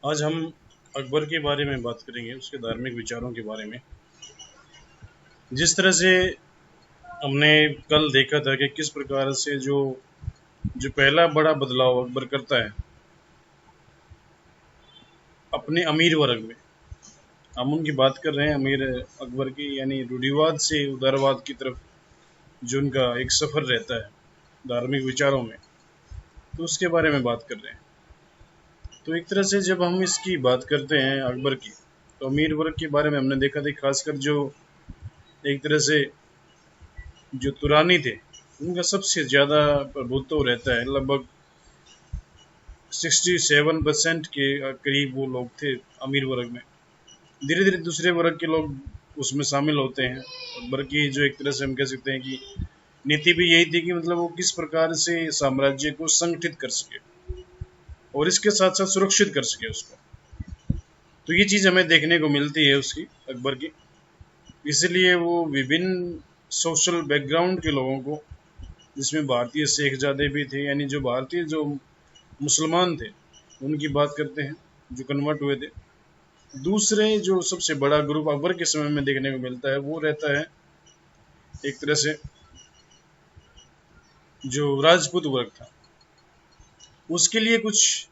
आज हम अकबर के बारे में बात करेंगे, उसके धार्मिक विचारों के बारे में। जिस तरह से हमने कल देखा था कि किस प्रकार से जो जो पहला बड़ा बदलाव अकबर करता है अपने अमीर वर्ग में। हम उनकी बात कर रहे हैं, अमीर अकबर की, यानी रूढ़िवाद से उदारवाद की तरफ जो उनका एक सफ़र रहता है धार्मिक विचारों में, तो उसके बारे में बात कर रहे हैं। तो एक तरह से जब हम इसकी बात करते हैं अकबर की, तो अमीर वर्ग के बारे में हमने देखा था, खासकर जो एक तरह से जो तुरानी थे उनका सबसे ज़्यादा प्रभुत्व रहता है। लगभग 67% के करीब वो लोग थे अमीर वर्ग में। धीरे धीरे दूसरे वर्ग के लोग उसमें शामिल होते हैं। अकबर की जो एक तरह से हम कह सकते हैं कि नीति भी यही थी कि मतलब वो किस प्रकार से साम्राज्य को संगठित कर सके और इसके साथ साथ सुरक्षित कर सके उसको। तो ये चीज़ हमें देखने को मिलती है उसकी, अकबर की। इसलिए वो विभिन्न सोशल बैकग्राउंड के लोगों को, जिसमें भारतीय शेखजादे भी थे, यानी जो भारतीय जो मुसलमान थे उनकी बात करते हैं जो कन्वर्ट हुए थे। दूसरे जो सबसे बड़ा ग्रुप अकबर के समय में देखने को मिलता है वो रहता है एक तरह से जो राजपूत वर्ग था। उसके लिए कुछ,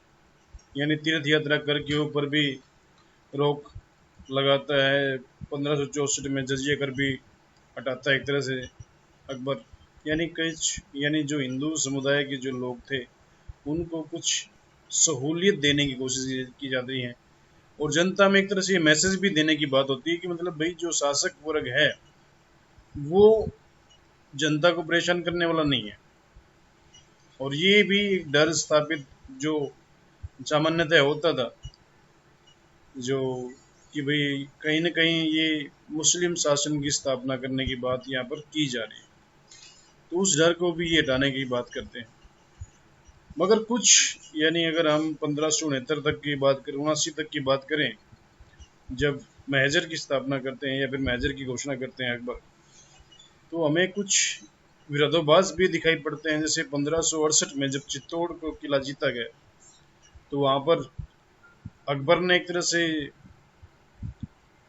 यानी तीर्थ यात्रा कर के ऊपर भी रोक लगाता है। 1564 में जजिया कर भी हटाता है एक तरह से अकबर। यानी कुछ, यानी जो हिंदू समुदाय के जो लोग थे उनको कुछ सहूलियत देने की कोशिश की जाती है। और जनता में एक तरह से ये मैसेज भी देने की बात होती है कि मतलब भाई जो शासक वर्ग है वो जनता को परेशान करने वाला नहीं है। और ये भी एक डर स्थापित जो सामान्यतः होता था, जो कि भाई कहीं ना कहीं ये मुस्लिम शासन की स्थापना करने की बात यहाँ पर की जा रही है, तो उस डर को भी ये हटाने की बात करते हैं। मगर कुछ, यानी अगर हम 1569 तक की बात करें, 79 तक की बात करें, जब महजर की स्थापना करते हैं या फिर महजर की घोषणा करते हैं अकबर, तो हमें कुछ विरोधाभास भी दिखाई पड़ते हैं। जैसे 1568 में जब चित्तौड़ को किला जीता गया, तो वहां पर अकबर ने एक तरह से,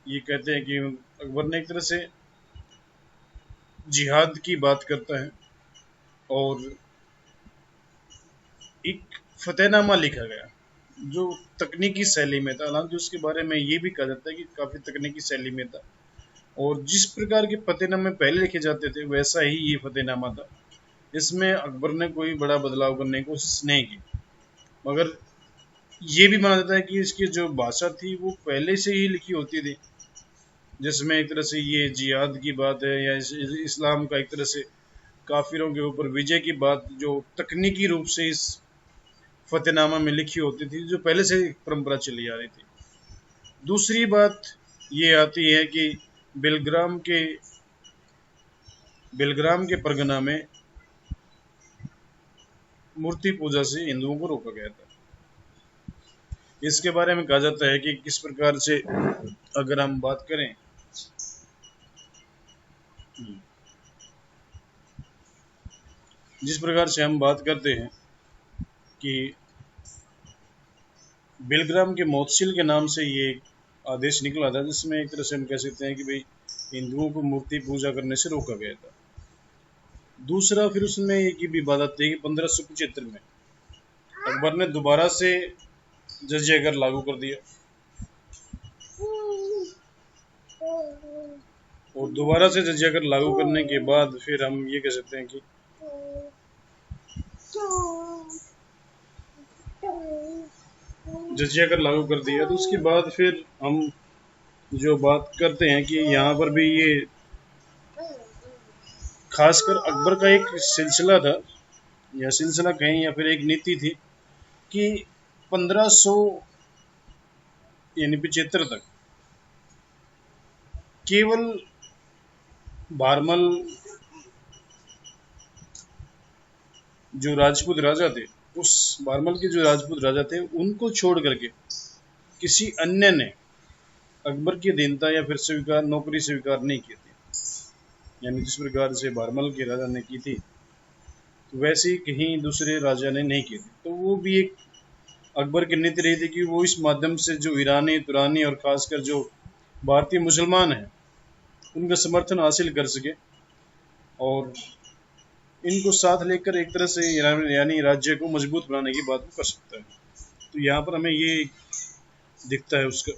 ये कहते हैं कि अकबर ने एक तरह से जिहाद की बात करता है और एक फतेहनामा लिखा गया जो तकनीकी शैली में था। हालांकि उसके बारे में ये भी कहा जाता है कि काफी तकनीकी शैली में था, और जिस प्रकार के फतेहनामे पहले लिखे जाते थे वैसा ही ये फतेहनामा था। इसमें अकबर ने कोई बड़ा बदलाव करने की कोशिश नहीं की। मगर ये भी माना जाता है कि इसकी जो भाषा थी वो पहले से ही लिखी होती थी, जिसमें एक तरह से ये जिहाद की बात है या इस्लाम का एक तरह से काफिरों के ऊपर विजय की बात जो तकनीकी रूप से इस फतेहनामा में लिखी होती थी, जो पहले से परंपरा चली आ रही थी। दूसरी बात ये आती है कि बेलग्राम के बेलग्राम के परगना में मूर्ति पूजा से हिंदुओं को रोका गया था। इसके बारे में कहा जाता है कि किस प्रकार से, अगर हम बात करें, जिस प्रकार से हम बात करते हैं कि बेलग्राम के मोहसिल के नाम से ये एक आदेश निकला था, जिसमें एक तरह से हम कह सकते हैं कि भाई हिंदुओं को मूर्ति पूजा करने से रोका गया था। दूसरा, फिर उसमें एक भी बात आती है कि 1575 में अकबर ने दोबारा से जजिया कर लागू कर दिया, और दोबारा से जजिया कर लागू करने के बाद फिर हम ये कह सकते हैं कि जजिया कर लागू कर दिया। तो उसके बाद फिर हम जो बात करते हैं कि यहाँ पर भी ये खासकर अकबर का एक सिलसिला था, या सिलसिला कहें या फिर एक नीति थी, कि 1500 यानी 75 तक केवल भारमल जो राजपूत राजा थे, उस भारमल के जो राजपूत राजा थे उनको छोड़ करके किसी अन्य ने अकबर की अधीनता या फिर स्वीकार नौकरी स्वीकार नहीं की थी। यानी जिस प्रकार से भारमल के राजा ने की थी, तो वैसे ही कहीं दूसरे राजा ने नहीं की थी। तो वो भी एक अकबर की नीति रही थी कि वो इस माध्यम से जो ईरानी, तुरानी और खासकर जो भारतीय मुसलमान हैं उनका समर्थन हासिल कर सके और इनको साथ लेकर एक तरह से ईरानी राज्य को मजबूत बनाने की बात कर सकता है। तो यहाँ पर हमें ये दिखता है उसका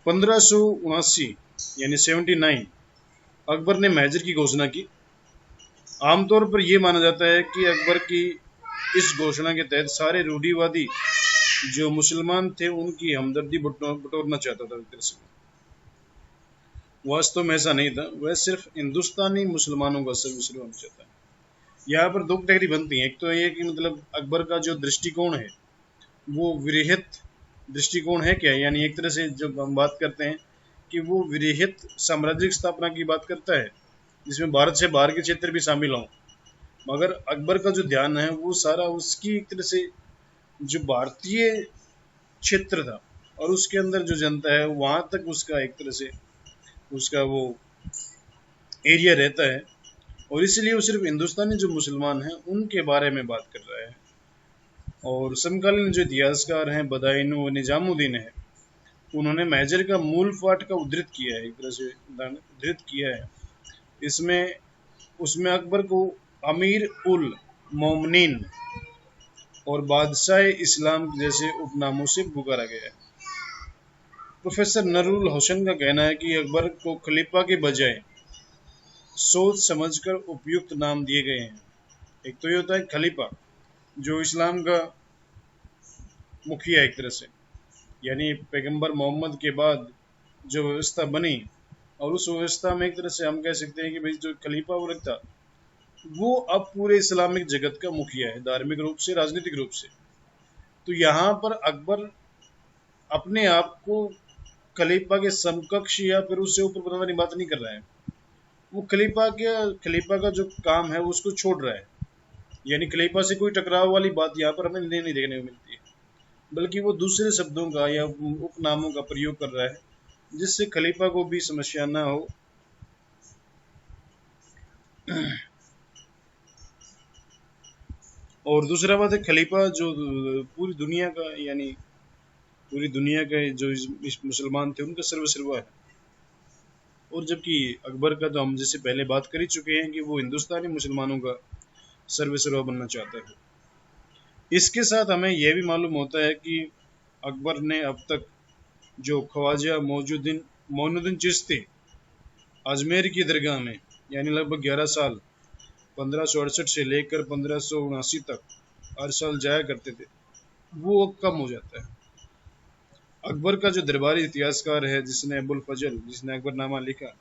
1579 यानी 79 अकबर ने महजर की घोषणा की। आमतौर पर यह माना जाता है कि अकबर की इस घोषणा के तहत सारे रूढ़िवादी जो मुसलमान थे उनकी हमदर्दी बटोरना चाहता था। एक तरह से वास्तव में ऐसा नहीं था, वह सिर्फ हिंदुस्तानी मुसलमानों का सर्वस्व होना चाहता है। यहाँ पर दो कैटेगरी बनती है। एक तो ये कि मतलब अकबर का जो दृष्टिकोण है वो विरहित दृष्टिकोण है क्या, यानी एक तरह से जब हम बात करते हैं कि वो विरहित साम्राज्यिक स्थापना की बात करता है जिसमें भारत से बाहर के क्षेत्र भी शामिल हों, मगर अकबर का जो ध्यान है वो सारा उसकी एक तरह से जो भारतीय क्षेत्र था और उसके अंदर जो जनता है वहां तक उसका एक तरह से उसका वो एरिया रहता है और इसलिए वो सिर्फ हिंदुस्तानी जो मुसलमान हैं उनके बारे में बात कर रहा है। और समकालीन जो इतिहासकार हैं बदायूं और निजामुद्दीन है उन्होंने महजर का मूल पाठ का उद्धृत किया है, एक तरह से उद्धृत किया है। इसमें उसमें अकबर को अमीर उल मोमिनीन और बादशाह इस्लाम जैसे उपनामों से पुकारा गया है। प्रोफेसर नरूल हुसैन का कहना है कि अकबर को खलीफा के बजाय सोच समझकर उपयुक्त नाम दिए गए हैं। एक तो ये होता है खलीफा जो इस्लाम का मुखिया एक तरह से, यानी पैगंबर मोहम्मद के बाद जो व्यवस्था बनी और उस व्यवस्था में एक तरह से हम कह सकते हैं कि भाई जो खलीफा वर्ग था वो अब पूरे इस्लामिक जगत का मुखिया है, धार्मिक रूप से, राजनीतिक रूप से। तो यहाँ पर अकबर अपने आप को खलीफा के समकक्ष या फिर उससे ऊपर बनाने की बात नहीं कर रहा है। वो खलीफा का जो काम है उसको छोड़ रहा है, यानी खलीफा से कोई टकराव वाली बात यहाँ पर हमें नहीं देखने को मिलती है, बल्कि वो दूसरे शब्दों का या उपनामों का प्रयोग कर रहा है जिससे खलीफा को भी समस्या ना हो। और दूसरा बात है खलीफा जो पूरी दुनिया का, यानी पूरी दुनिया के जो इस मुसलमान थे उनका सर्वस्व है। और जबकि अकबर का तो हम जैसे पहले बात कर ही चुके हैं कि वो हिंदुस्तानी मुसलमानों का सर्वस्व बनना चाहता है। इसके साथ हमें यह भी मालूम होता है कि अकबर ने अब तक जो ख्वाजा मोइनुद्दीन चिश्ती अजमेर की दरगाह में यानी लगभग 11 साल 1568 से लेकर 1579 तक हर साल जाया करते थे, वो अब कम हो जाता है। अकबर का जो दरबारी इतिहासकार है जिसने अबुल फजल जिसने अकबरनामा लिखा,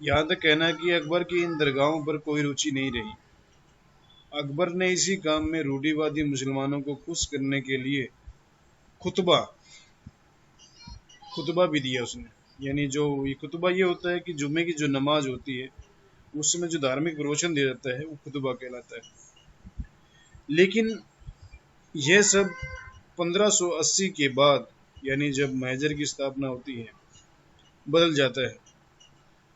यहाँ तक कहना है कि अकबर की इन दरगाहों पर कोई रुचि नहीं रही। अकबर ने इसी काम में रूढ़िवादी मुसलमानों को खुश करने के लिए खुतबा भी दिया उसने, यानी जो ये खुतबा ये होता है कि जुम्मे की जो नमाज होती है उसमें जो धार्मिक प्रवचन दिया जाता है वो खुतबा कहलाता है। लेकिन यह सब 1580 के बाद यानी जब महजर की स्थापना होती है बदल जाता है।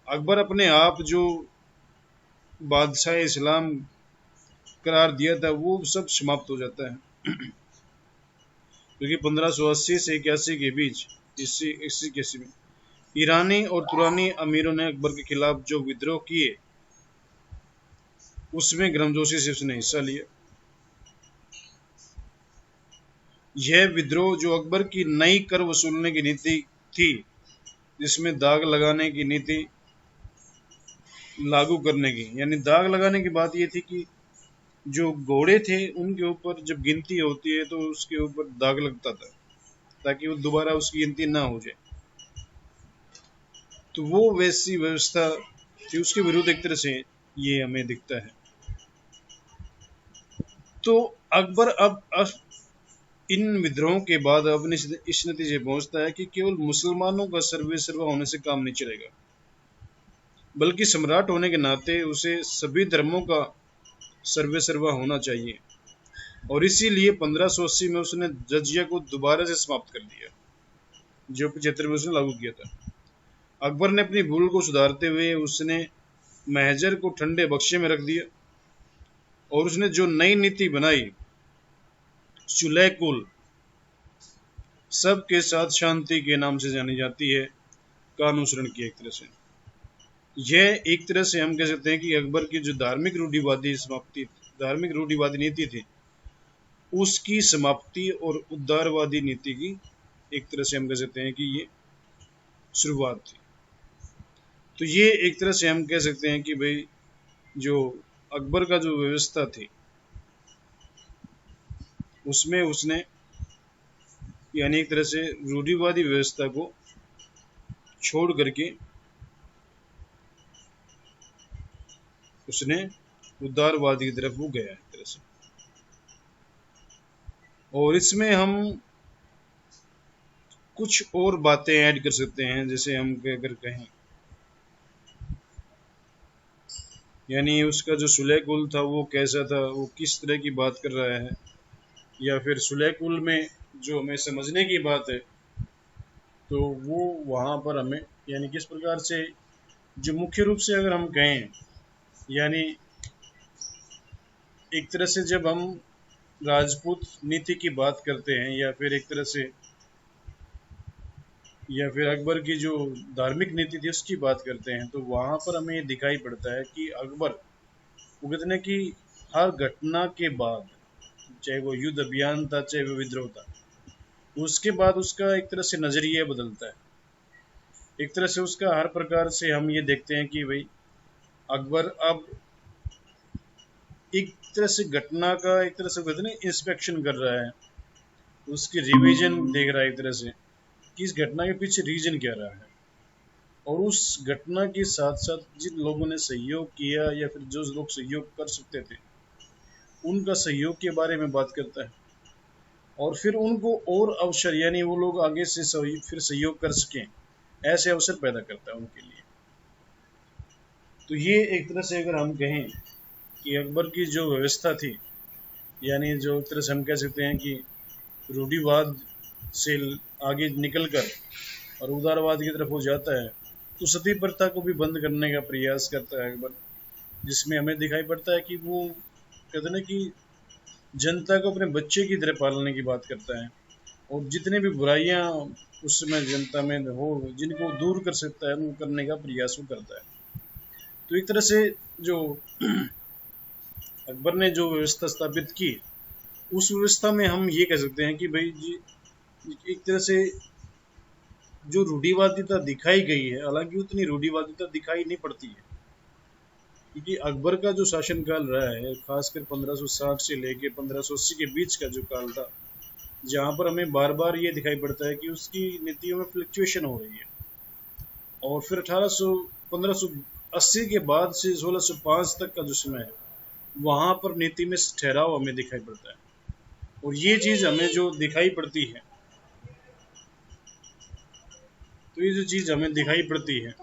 अकबर अपने आप जो बादशाह इस्लाम करार दिया था वो सब समाप्त हो जाता है क्योंकि 1580 से 81 के बीच इक्यासी में ईरानी और तुरानी अमीरों ने अकबर के खिलाफ जो विद्रोह किए उसमें गर्मजोशी से उसने हिस्सा लिया। यह विद्रोह जो अकबर की नई कर वसूलने की नीति थी जिसमें दाग लगाने की नीति लागू करने की, यानी दाग लगाने की बात यह थी कि जो घोड़े थे उनके ऊपर जब गिनती होती है तो उसके ऊपर दाग लगता था ताकि वो दोबारा उसकी गिनती ना हो जाए। तो वो वैसी व्यवस्था थी, उसके विरुद्ध एक तरह से ये हमें दिखता है। तो अकबर अब इन विद्रोहों के बाद अपने इस नतीजे पहुंचता है कि केवल मुसलमानों का सर्वस्व होने से काम नहीं चलेगा, बल्कि सम्राट होने के नाते उसे सभी धर्मों का सर्वस्व होना चाहिए। और इसीलिए 1580 में उसने जजिया को दोबारा से समाप्त कर दिया जो 75 में उसने लागू किया था। अकबर ने अपनी भूल को सुधारते हुए उसने महजर को ठंडे बक्से में रख दिया और उसने जो नई नीति बनाई सुलह कुल सबके साथ शांति के नाम से जानी जाती है, कानूसरण की एक तरह से। यह एक तरह से हम कह सकते हैं कि अकबर की जो धार्मिक रूढ़िवादी नीति थी, उसकी समाप्ति और उदारवादी नीति की एक तरह से हम कह सकते हैं कि ये शुरुआत थी। तो ये एक तरह से हम कह सकते हैं कि भाई जो अकबर का जो व्यवस्था थी, उसमें उसने यानी एक तरह से रूढ़िवादी व्यवस्था को छोड़ करके उसने उदारवाद की तरफ वो गया एक तरह से। और इसमें हम कुछ और बातें ऐड कर सकते हैं, जैसे हम अगर कहें यानी उसका जो सुलह कुल था वो कैसा था, वो किस तरह की बात कर रहा है, या फिर सुलह कुल में जो हमें समझने की बात है तो वो वहाँ पर हमें यानी किस प्रकार से, जो मुख्य रूप से अगर हम कहें यानी एक तरह से जब हम राजपूत नीति की बात करते हैं या फिर एक तरह से या फिर अकबर की जो धार्मिक नीति थी उसकी बात करते हैं, तो वहाँ पर हमें ये दिखाई पड़ता है कि अकबर वो कहते हैं कि हर घटना के बाद, चाहे वो युद्ध अभियान था चाहे वो विद्रोह था, उसके बाद उसका एक तरह से नजरिया बदलता है। एक तरह से उसका हर प्रकार से हम ये देखते हैं कि भाई अकबर अब एक तरह से घटना का एक तरह से कहते हैं इंस्पेक्शन कर रहा है, उसकी रिवीजन देख रहा है एक तरह से कि इस घटना के पीछे रीजन क्या रहा है, और उस घटना के साथ साथ जिन लोगों ने सहयोग किया या फिर जो लोग सहयोग कर सकते थे उनका सहयोग के बारे में बात करता है, और फिर उनको और अवसर यानी वो लोग आगे से फिर सहयोग कर सकें ऐसे अवसर पैदा करता है उनके लिए। तो ये एक तरह से अगर हम कहें कि अकबर की जो व्यवस्था थी, यानी जो एक तरह से हम कह सकते हैं कि रूढ़िवाद से आगे निकलकर और उदारवाद की तरफ हो जाता है, तो सती प्रथा को भी बंद करने का प्रयास करता है अकबर, जिसमें हमें दिखाई पड़ता है कि वो कहते हैं कि जनता को अपने बच्चे की तरह पालने की बात करता है, और जितने भी बुराइयां उस समय जनता में हो जिनको दूर कर सकता है उनको करने का प्रयास वो करता है। तो एक तरह से जो अकबर ने जो व्यवस्था स्थापित की, उस व्यवस्था में हम ये कह सकते हैं कि भाई जी एक तरह से जो रूढ़िवादिता दिखाई गई है, हालांकि उतनी रूढ़िवादिता दिखाई नहीं पड़ती है, क्योंकि अकबर का जो शासनकाल रहा है खासकर 1560 से लेके 1580 के बीच का जो काल था, जहाँ पर हमें बार बार ये दिखाई पड़ता है कि उसकी नीतियों में फ्लक्चुएशन हो रही है, और फिर 1580 के बाद से 1605 तक का जो समय है वहाँ पर नीति में ठहराव हमें दिखाई पड़ता है। और ये चीज़ हमें जो दिखाई पड़ती है, तो ये जो चीज़ हमें दिखाई पड़ती है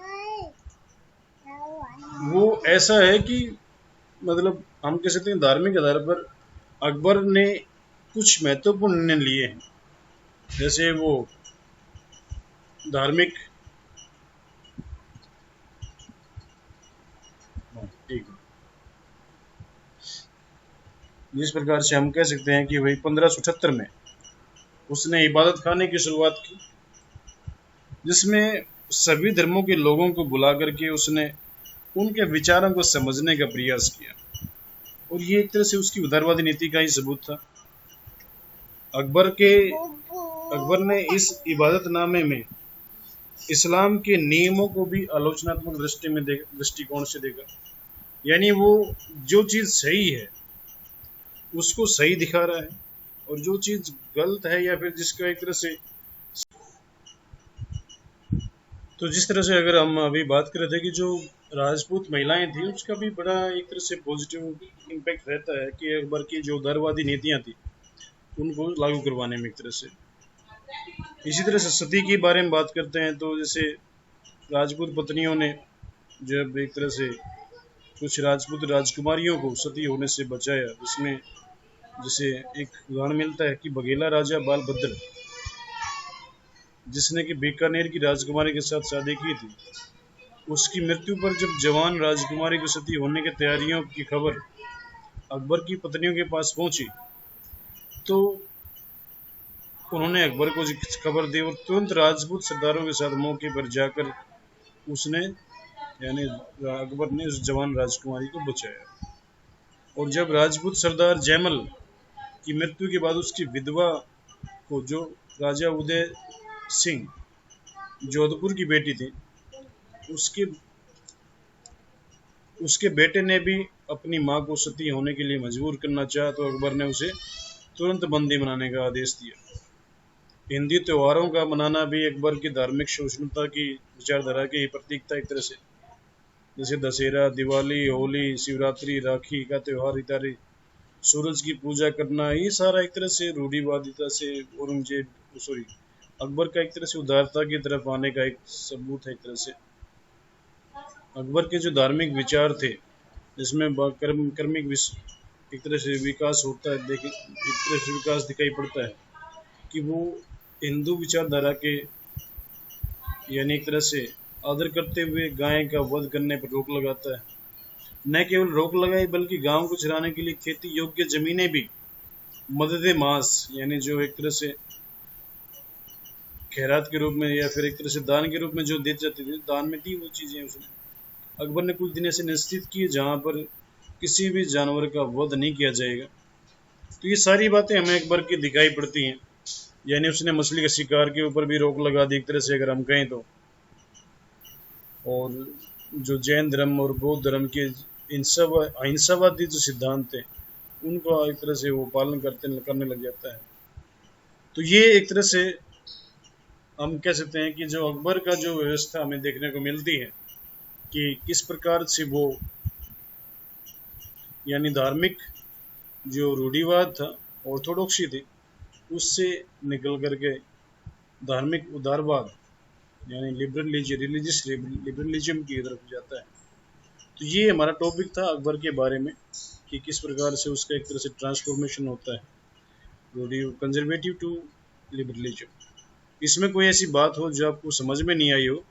वो ऐसा है कि मतलब हम कह सकते हैं धार्मिक आधार पर अकबर ने कुछ महत्वपूर्ण निर्णय लिए हैं, जैसे वो धार्मिक जिस प्रकार से हम कह सकते हैं कि भाई 1578 में उसने इबादत खाने की शुरुआत की, जिसमें सभी धर्मों के लोगों को बुला करके उसने उनके विचारों को समझने का प्रयास किया, और ये एक तरह से उसकी उदारवादी नीति का ही सबूत था। अकबर ने इस इबादतनामे में इस्लाम के नियमों को भी आलोचनात्मक दृष्टिकोण से देखा, यानी वो जो चीज़ सही है उसको सही दिखा रहा है, और जो चीज़ गलत है या फिर जिसका एक तरह से, तो जिस तरह से अगर हम अभी बात कर रहे थे कि जो राजपूत महिलाएं थी उसका भी बड़ा एक तरह से पॉजिटिव इम्पैक्ट रहता है कि अकबर की जो उदारवादी नीतियां थी उनको लागू करवाने में एक तरह से। इसी तरह से सती के बारे में बात करते हैं, तो जैसे राजपूत पत्नियों ने जब एक तरह से कुछ राजपूत राजकुमारियों को सती होने से बचाया, जिसमें जैसे एक उदाहरण मिलता है कि बघेला राजा बालभद्र जिसने कि बीकानेर की राजकुमारी के साथ शादी की थी, उसकी मृत्यु पर जब जवान राजकुमारी को सती होने की तैयारियों की खबर अकबर की पत्नियों के पास पहुंची, तो उन्होंने अकबर को खबर दी और तुरंत राजपूत सरदारों के साथ मौके पर जाकर उसने यानी अकबर ने उस जवान राजकुमारी को बचाया। और जब राजपूत सरदार जयमल की मृत्यु के बाद उसकी विधवा को, जो राजा उदय सिंह जोधपुर की बेटी थी, उसके उसके बेटे ने भी अपनी मां को सती होने के लिए मजबूर करना चाहा तो अकबर ने उसे तुरंत बंदी बनाने का आदेश दिया। हिंदी त्योहारों का मनाना भी अकबर की धार्मिक सहिष्णुता की विचारधारा की प्रतीक था एक तरह से। जैसे दशहरा, दिवाली, होली, शिवरात्रि, राखी का त्योहार इत्यादि, सूरज की पूजा करना, ये सारा एक तरह से रूढ़िवादिता से औरंगजेब सॉरी अकबर का एक तरह से उदारता की तरफ आने का एक सबूत है। एक तरह से अकबर के जो धार्मिक विचार थे, जिसमें कर्मिक एक तरह से विकास होता है, देखिए एक तरह से विकास दिखाई पड़ता है कि वो हिंदू विचारधारा के यानी एक तरह से आदर करते हुए गाय का वध करने पर रोक लगाता है। न केवल रोक लगाई बल्कि गांव को चराने के लिए खेती योग्य जमीनें भी मददे मास यानी जो एक तरह से खैरात के रूप में या फिर एक तरह से दान के रूप में जो दी जाती थी, दान में दी वो चीजें उसने अकबर ने कुछ दिन ऐसे निश्चित किए जहां पर किसी भी जानवर का वध नहीं किया जाएगा। तो ये सारी बातें हमें अकबर की दिखाई पड़ती हैं। यानी उसने मछली के शिकार के ऊपर भी रोक लगा दी एक तरह से, अगर हम कहें तो। और जो जैन धर्म और बौद्ध धर्म के इन सब अहिंसावादी जो सिद्धांत थे, उनका एक तरह से वो पालन करने लग जाता है। तो ये एक तरह से हम कह सकते हैं कि जो अकबर का जो व्यवस्था हमें देखने को मिलती है कि किस प्रकार से वो यानी धार्मिक जो रूढ़िवाद था, ऑर्थोडॉक्सी थी, उससे निकल करके धार्मिक उदारवाद यानी रिलीजियस लिबरलिज्म की तरफ जाता है। तो ये हमारा टॉपिक था अकबर के बारे में कि किस प्रकार से उसका एक तरह से ट्रांसफॉर्मेशन होता है कंजर्वेटिव टू लिबरलिज्म। इसमें कोई ऐसी बात हो जो आपको समझ में नहीं आई हो,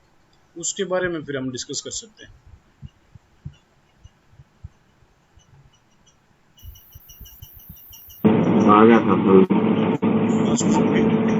उसके बारे में फिर हम डिस्कस कर सकते हैं। आ गया था हाँ,